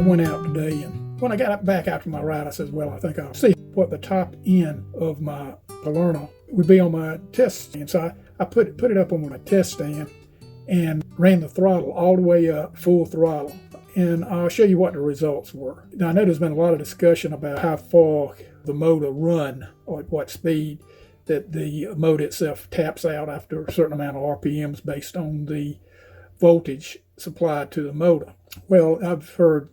went out today, and when I got back after my ride, I said, well, I think I'll see what the top end of my Polarna would be on my test stand. So I put it up on my test stand and ran the throttle all the way up, full throttle. And I'll show you what the results were. Now, I know there's been a lot of discussion about how far the motor run or at what speed that the motor itself taps out after a certain amount of RPMs based on the voltage supplied to the motor. Well, I've heard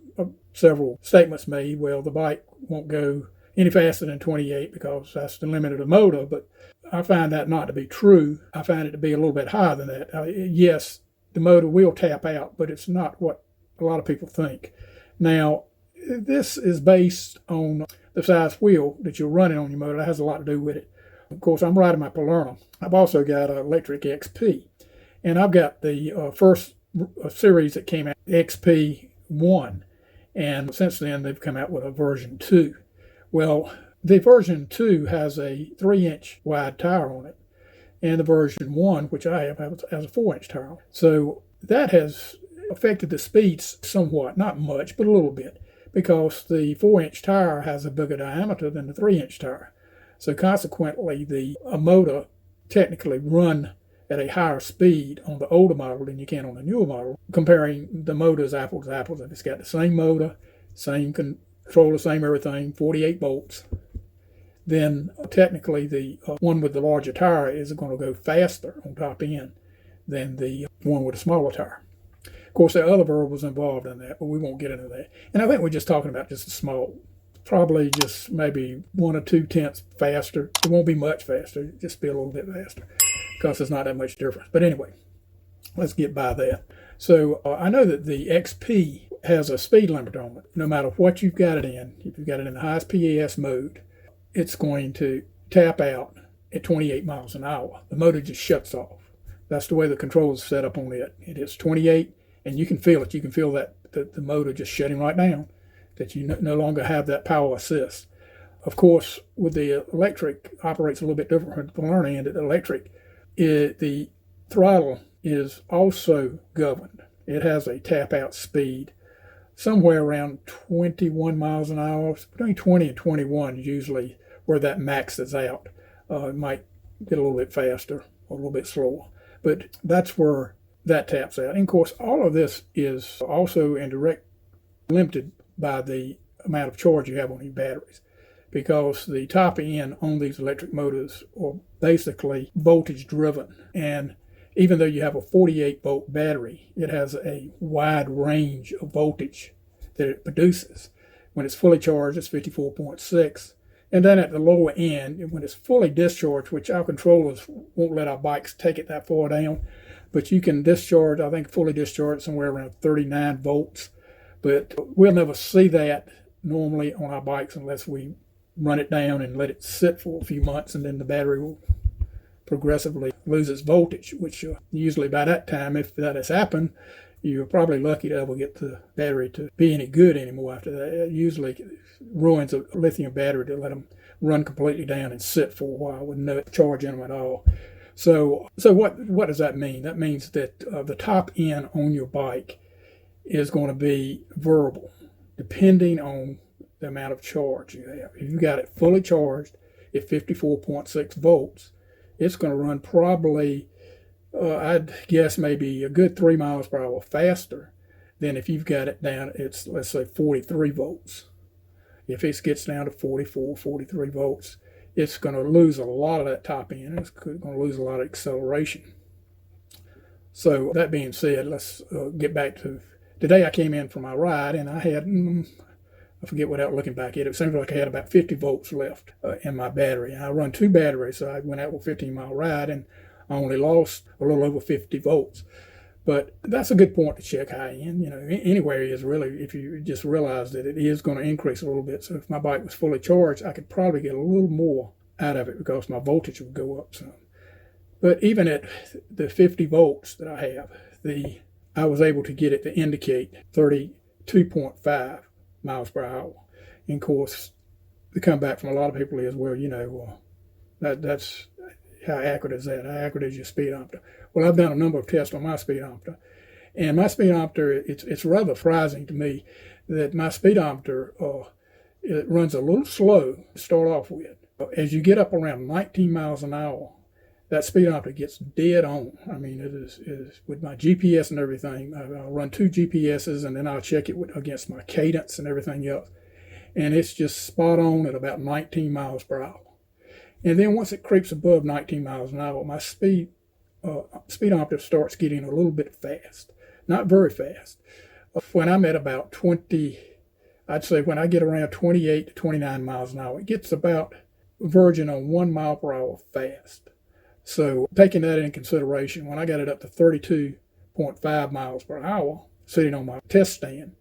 several statements made, well, the bike won't go any faster than 28 because that's the limit of the motor, but I find that not to be true. I find it to be a little bit higher than that. Yes, the motor will tap out, but it's not what a lot of people think. Now, this is based on the size wheel that you're running on your motor. That has a lot to do with it. Of course, I'm riding my Polarna. I've also got an electric XP, and I've got the first series that came out, XP1, and since then they've come out with a version 2. Well, the version 2 has a 3-inch wide tire on it, and the version 1, which I have, has a 4-inch tire on it. So that has affected the speeds somewhat, not much, but a little bit, because the 4-inch tire has a bigger diameter than the 3-inch tire. So consequently, the motor technically run at a higher speed on the older model than you can on the newer model. Comparing the motors apples to apples, if it's got the same motor, same controller, same everything, 48 volts, then technically the one with the larger tire is going to go faster on top end than the one with a smaller tire. Of course, there are other variables involved in that, but we won't get into that. And I think we're just talking about just a small, probably just maybe 1 or 2 tenths faster. It won't be much faster, it'll just be a little bit faster because there's not that much difference. But anyway, let's get by that. So I know that the XP has a speed limiter on it. No matter what you've got it in, if you've got it in the highest PAS mode, it's going to tap out at 28 miles an hour. The motor just shuts off. That's the way the control is set up on it. It is 28, and you can feel it. You can feel that the motor just shutting right down, that you no longer have that power assist. Of course, with the electric, operates a little bit different from the Polarna end. The electric, the throttle is also governed. It has a tap out speed somewhere around 21 miles an hour. Between 20 and 21 is usually where that maxes out. It might get a little bit faster or a little bit slower, but that's where that taps out. And of course, all of this is also in direct limited by the amount of charge you have on your batteries, because the top end on these electric motors are basically voltage driven. And even though you have a 48 volt battery, it has a wide range of voltage that it produces. When it's fully charged, it's 54.6. And then at the lower end, when it's fully discharged, which our controllers won't let our bikes take it that far down, but you can discharge, I think fully discharge somewhere around 39 volts. But we'll never see that normally on our bikes unless we run it down and let it sit for a few months, and then the battery will progressively lose its voltage, which usually by that time, if that has happened, you're probably lucky to ever get the battery to be any good anymore after that. It usually ruins a lithium battery to let them run completely down and sit for a while with no charge in them at all. So what does that mean? That means that the top end on your bike is going to be variable depending on the amount of charge you have. If you've got it fully charged at 54.6 volts, it's going to run probably, I'd guess maybe a good 3 miles per hour faster than if you've got it down, it's let's say 43 volts. If it gets down to 44, 43 volts, it's going to lose a lot of that top end. It's going to lose a lot of acceleration. So that being said, let's get back to today. I came in for my ride and I had, I forget without looking back at it, it seemed like I had about 50 volts left in my battery. And I run 2 batteries, so I went out with a 15-mile ride and I only lost a little over 50 volts. But that's a good point to check high end. You know, anywhere is really, if you just realize that it is going to increase a little bit. So if my bike was fully charged, I could probably get a little more out of it because my voltage would go up some. But even at the 50 volts that I have, I was able to get it to indicate 32.5 miles per hour. And of course, the comeback from a lot of people is, well, you know, that's how accurate is that? How accurate is your speedometer? Well, I've done a number of tests on my speedometer, and my speedometer, it's rather surprising to me that my speedometer it runs a little slow to start off with. As you get up around 19 miles an hour, that speedometer gets dead on. I mean, it is with my GPS and everything. I'll run 2 GPSs and then I'll check it against my cadence and everything else. And it's just spot on at about 19 miles per hour. And then once it creeps above 19 miles an hour, my speedometer starts getting a little bit fast. Not very fast. When I'm at about 20, I'd say when I get around 28 to 29 miles an hour, it gets about verging on 1 mile per hour fast. So taking that into consideration, when I got it up to 32.5 miles per hour, sitting on my test stand,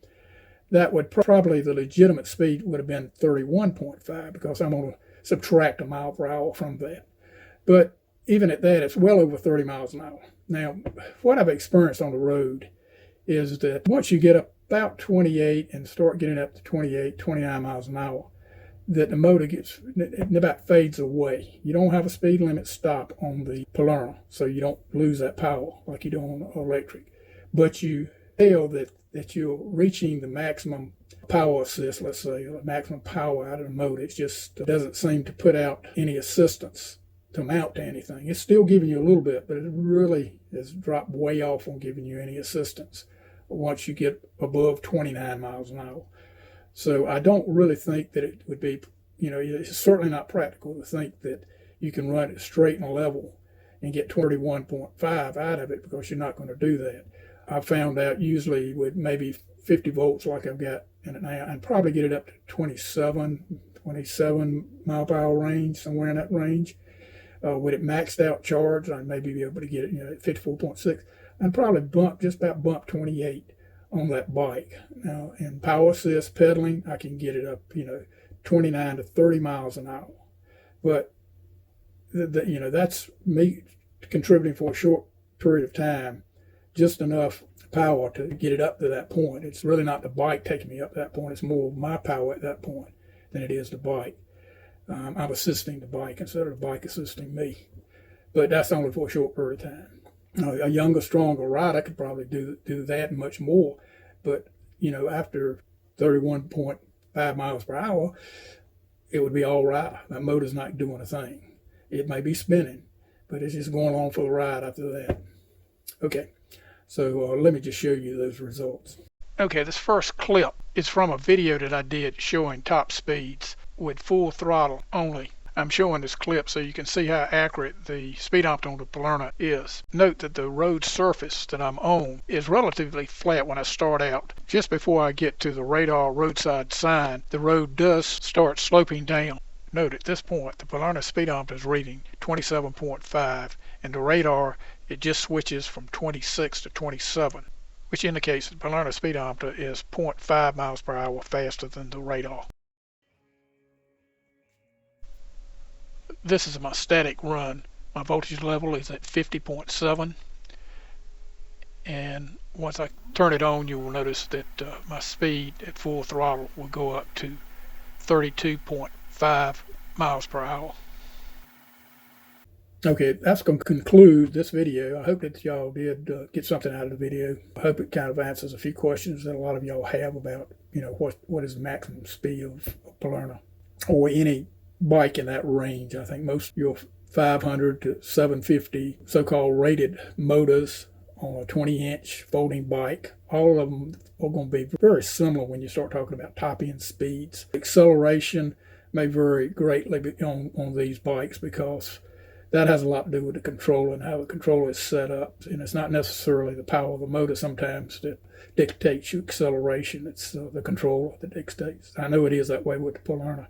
that would probably, the legitimate speed would have been 31.5 because I'm going to subtract a mile per hour from that. But even at that, it's well over 30 miles an hour. Now, what I've experienced on the road is that once you get up about 28 and start getting up to 28, 29 miles an hour, that the motor it about fades away. You don't have a speed limit stop on the Polarna, so you don't lose that power like you do on electric. But you feel that you're reaching the maximum power assist, let's say, or the maximum power out of the motor. It just doesn't seem to put out any assistance to mount to anything. It's still giving you a little bit, but it really has dropped way off on giving you any assistance once you get above 29 miles an hour. So I don't really think that it would be, it's certainly not practical to think that you can run it straight and level and get 31.5 out of it, because you're not going to do that. I found out usually with maybe 50 volts like I've got in it now, and probably get it up to 27 mile per hour range, somewhere in that range. With it maxed out charged, I'd maybe be able to get it at 54.6. I'd probably just about bump 28 on that bike. Now, in power assist pedaling, I can get it up, 29 to 30 miles an hour. But, that's me contributing for a short period of time, just enough power to get it up to that point. It's really not the bike taking me up to that point. It's more my power at that point than it is the bike. I'm assisting the bike instead of the bike assisting me. But that's only for a short period of time. A younger, stronger rider could probably do that and much more. But, after 31.5 miles per hour, it would be all right. That motor's not doing a thing. It may be spinning, but it's just going on for the ride after that. Okay, so let me just show you those results. Okay, this first clip is from a video that I did showing top speeds with full throttle only. I'm showing this clip so you can see how accurate the speedometer on the Polarna is. Note that the road surface that I'm on is relatively flat when I start out. Just before I get to the radar roadside sign, the road does start sloping down. Note at this point the Polarna speedometer is reading 27.5, and the radar, it just switches from 26 to 27, which indicates the Polarna speedometer is 0.5 miles per hour faster than the radar. This is my static run. My voltage level is at 50.7, and once I turn it on, you will notice that my speed at full throttle will go up to 32.5 miles per hour. Okay, that's going to conclude this video. I hope that y'all did get something out of the video. I hope it kind of answers a few questions that a lot of y'all have about, what is the maximum speed of Polarna or any bike in that range. I think most of your 500 to 750 so-called rated motors on a 20-inch folding bike, all of them are going to be very similar when you start talking about top-end speeds. Acceleration may vary greatly on these bikes because that has a lot to do with the controller and how the controller is set up. And it's not necessarily the power of the motor sometimes that dictates your acceleration. It's the controller that dictates. I know it is that way with the Polarna.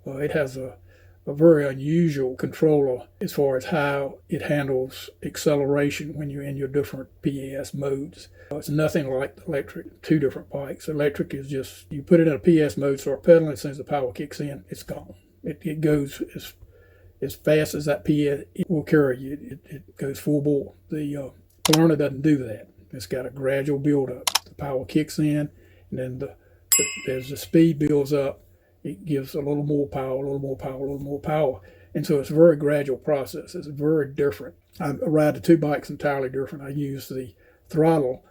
It has a very unusual controller as far as how it handles acceleration when you're in your different PS modes. It's nothing like the electric, two different bikes. Electric is just, you put it in a PS mode, start pedaling, as soon as the power kicks in, it's gone. It goes as fast as that PS it will carry you. It goes full bore. The Polarna doesn't do that. It's got a gradual build up. The power kicks in, and then as the speed builds up, it gives a little more power, a little more power, a little more power. And so it's a very gradual process. It's very different. I ride the two bikes entirely different. I use the throttle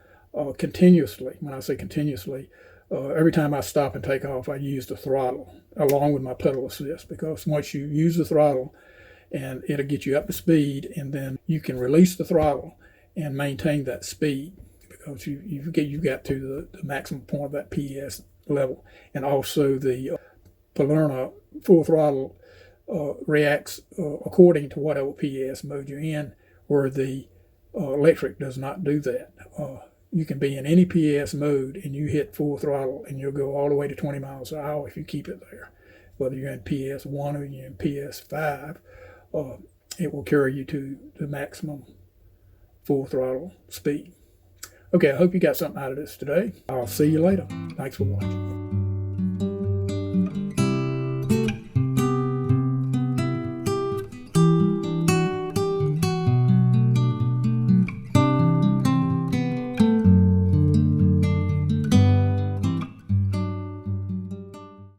continuously. When I say continuously, every time I stop and take off, I use the throttle along with my pedal assist, because once you use the throttle, and it'll get you up to speed, and then you can release the throttle and maintain that speed, because you got to the maximum point of that PS level. And also the Polarna full throttle reacts according to whatever PS mode you're in, where the electric does not do that. You can be in any PS mode and you hit full throttle and you'll go all the way to 20 miles an hour if you keep it there. Whether you're in PS1 or you're in PS5, it will carry you to the maximum full throttle speed. Okay, I hope you got something out of this today. I'll see you later. Thanks for watching.